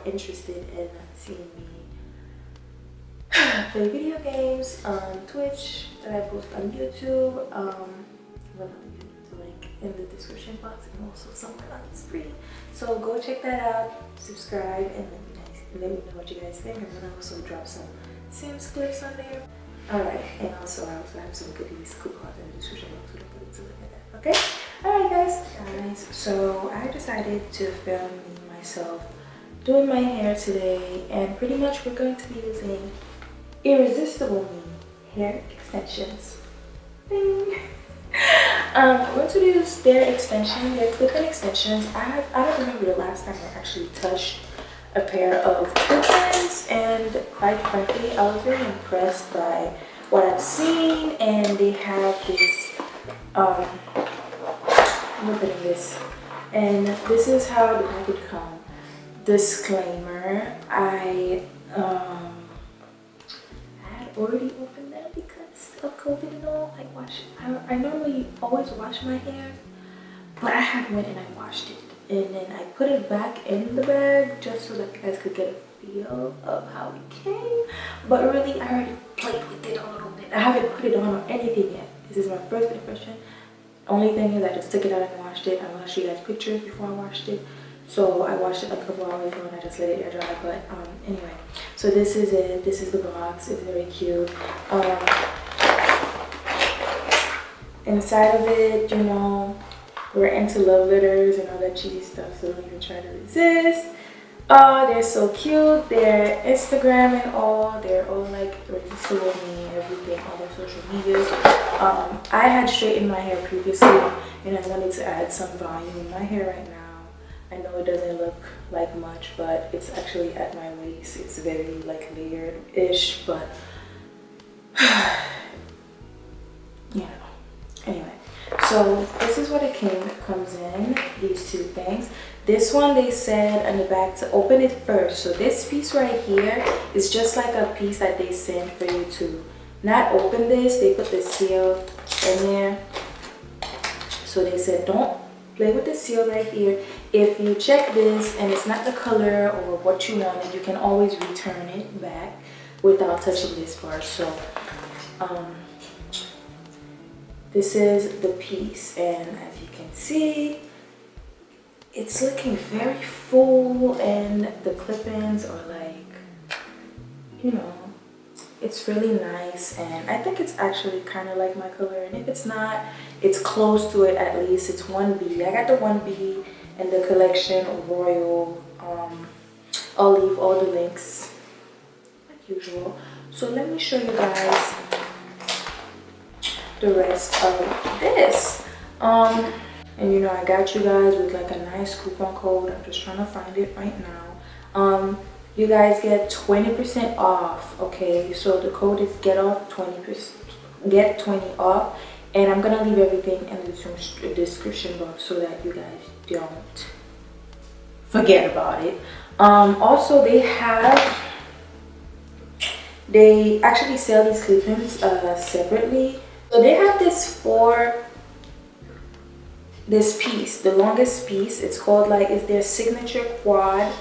Interested in seeing me play video games on Twitch that I post on YouTube. Well, the link in the description box and also somewhere on the screen. So go check that out, subscribe, and let me know what you guys think. I'm gonna also drop some Sims clips on there. Alright, and also I also have some goodies, coupons in the description box. So don't forget to look at that. Okay? Alright guys, so I decided to film me myself doing my hair today, and pretty much we're going to be using Irresistible hair extensions. Ding. I'm going to use their clip-in extensions. I don't remember the last time I actually touched a pair of clip-ins, and quite frankly I was very impressed by what I've seen. And they have this look at this, and this is how the package comes. Disclaimer, I had already opened that because of COVID and all. I normally always wash my hair, but I had went and I washed it, and then I put it back in the bag just so that you guys could get a feel of how it came. But really, I already played with it a little bit. I haven't put it on or anything yet. This is my first impression. Only thing is I just took it out and washed it. I'm gonna show you guys pictures before I washed it. So I washed it like a couple hours ago and I just let it air dry. But anyway, so this is it. This is the box. It's very cute. Inside of it, you know, we're into love letters and all that cheesy stuff, so don't even try to resist. They're so cute. They're Instagram and all. They're all like Irresistible me, everything, all their social medias. I had straightened my hair previously, and I wanted to add some volume in my hair right now. I know it doesn't look like much, but it's actually at my waist. It's very like layered-ish, but you know. Anyway, so this is what it comes in, these two things. This one, they said on the back to open it first. So this piece right here is just like a piece that they send for you to not open this. They put the seal in there. So they said don't play with the seal right here. If you check this and it's not the color or what you wanted, you can always return it back without touching this part. So this is the piece, and as you can see, it's looking very full, and the clip-ins are like, you know, it's really nice, and I think it's actually kind of like my color, and if it's not, it's close to it at least. It's 1B. I got the 1B in the collection Royal. I'll leave all the links like usual. So let me show you guys the rest of this. And you know, I got you guys with like a nice coupon code. I'm just trying to find it right now. You guys get 20% off. Okay, so the code is get 20 off, and I'm gonna leave everything in the description box so that you guys don't forget about it. Also, they actually sell these clip-ins separately. So they have this piece, the longest piece. It's called like, it's their signature quad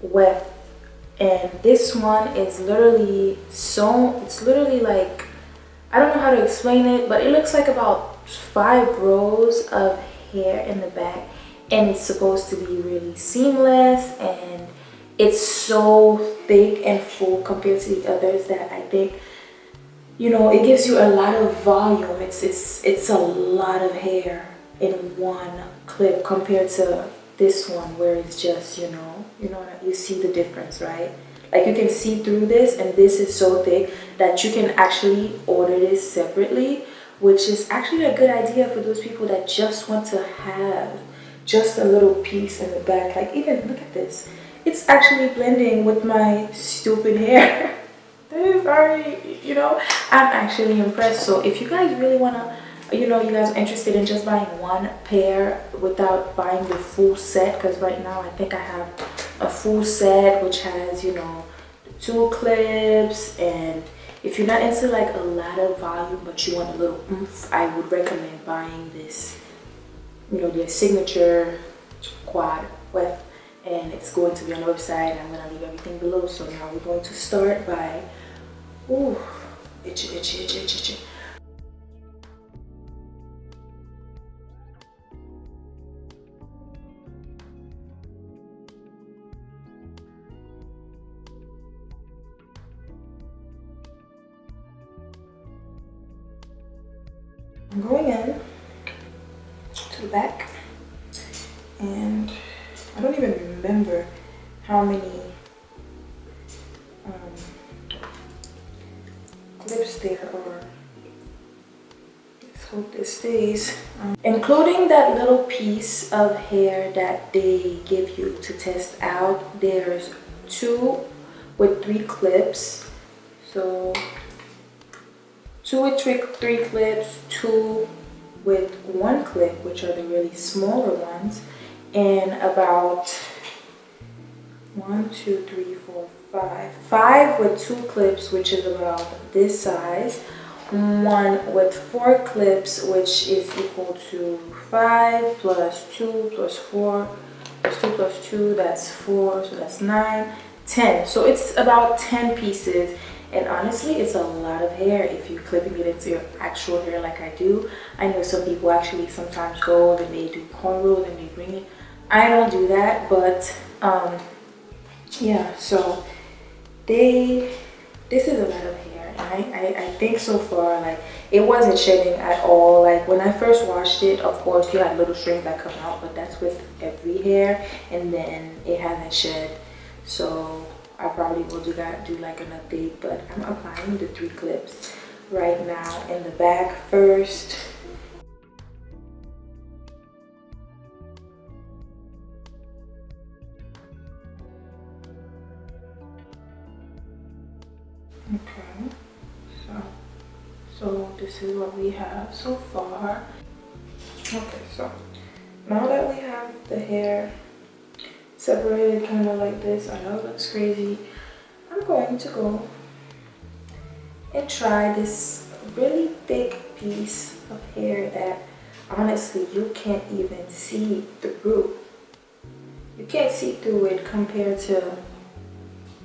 width, and this one is literally it's literally like, I don't know how to explain it, but it looks like about 5 rows of hair in the back, and it's supposed to be really seamless, and it's so thick and full compared to the others that I think, you know, it gives you a lot of volume. It's a lot of hair in one clip compared to this one where it's just, you see the difference, right? Like you can see through this, and this is so thick that you can actually order this separately. which is actually a good idea for those people that just want to have just a little piece in the back. Like, even look at this, it's actually blending with my stupid hair. This is already, you know, I'm actually impressed. So if you guys really want to, you know, you guys are interested in just buying one pair without buying the full set, because right now I think I have a full set which has, you know, 2 clips, and if you're not into like a lot of volume but you want a little oomph, I would recommend buying this, you know, their signature quad weft, and it's going to be on the website. I'm going to leave everything below. So now we're going to start by, ooh, itchy, itchy, itchy, itchy, itchy. I'm going in to the back, and I don't even remember how many clips there are. Let's hope this stays. Including that little piece of hair that they give you to test out, there's 2 with 3 clips. So 2 with 3 clips, 2 with 1 clip, which are the really smaller ones, and about 1, 2, 3, 4, 5 with 2 clips, which is about this size, 1 with 4 clips, which is equal to 5 plus 2 plus 4 plus 2 plus 2, that's 4, so that's 9, 10. So it's about 10 pieces. And honestly, it's a lot of hair if you're clipping it into your actual hair like I do. I know some people actually sometimes go and they do cornrows and they bring it. I don't do that, but yeah, so this is a lot of hair. And I think so far, like, it wasn't shedding at all. Like, when I first washed it, of course, you had little strings that come out, but that's with every hair, and then it hasn't shed. So I probably will do like an update, but I'm applying the 3 clips right now in the back first. Okay, so this is what we have so far. Okay, so now that we have the hair separated kind of like this, I know it looks crazy, I'm going to go and try this really thick piece of hair that honestly you can't even see through. You can't see through it compared to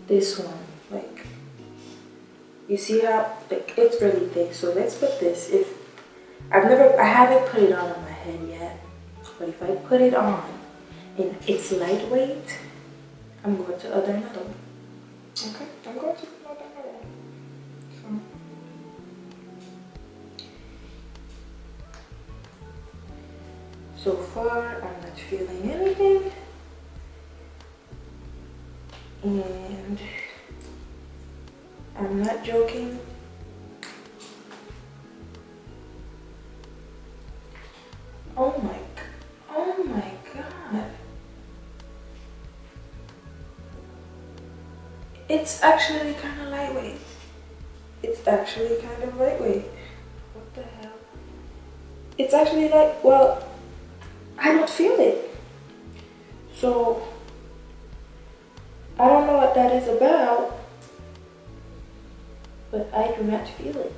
this one. Like, you see how, like, it's really thick. So let's put this, I haven't put it on my head yet, but if I put it on and it's lightweight, I'm going to other another one. Okay, I'm going to other another one. So far, I'm not feeling anything, and I'm not joking. Oh my God. It's actually kind of lightweight. It's actually kind of lightweight. What the hell? It's actually like, well, I don't feel it. So I don't know what that is about, but I do not feel it.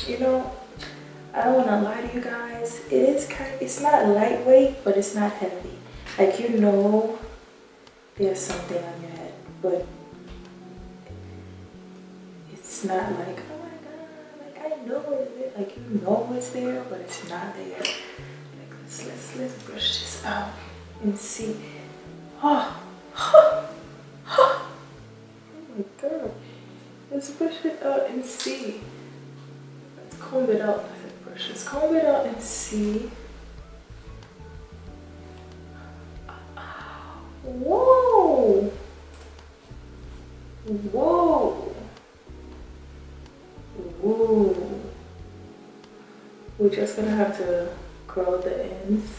You know, I don't want to lie to you guys. It's not lightweight, but it's not heavy. Like, you know, there's something on your head, but it's not like, oh my God, like, I know it's there. Like, you know it's there, but it's not there. Like, let's brush this out and see. Oh my God. Let's brush it out and see. Let's comb it out. I said brush. Let's comb it out and see. Whoa! Whoa! Whoa! We're just gonna have to curl the ends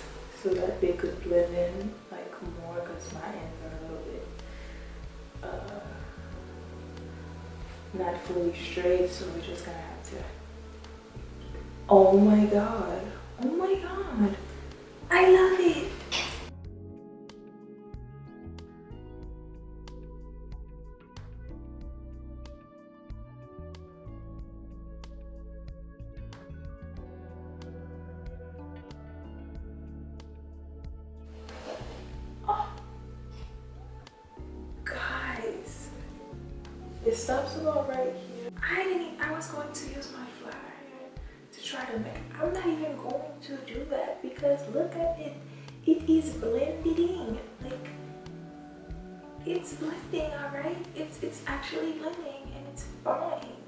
so that they could blend in like more, because my ends are a little bit not fully straight, so we're just gonna have to. Oh my god! Oh my god! I love it! It stops about right here. I was going to use my flat iron to try to make, I'm not even going to do that because look at it. It is blending. Like, it's blending, alright? It's actually blending and it's fine.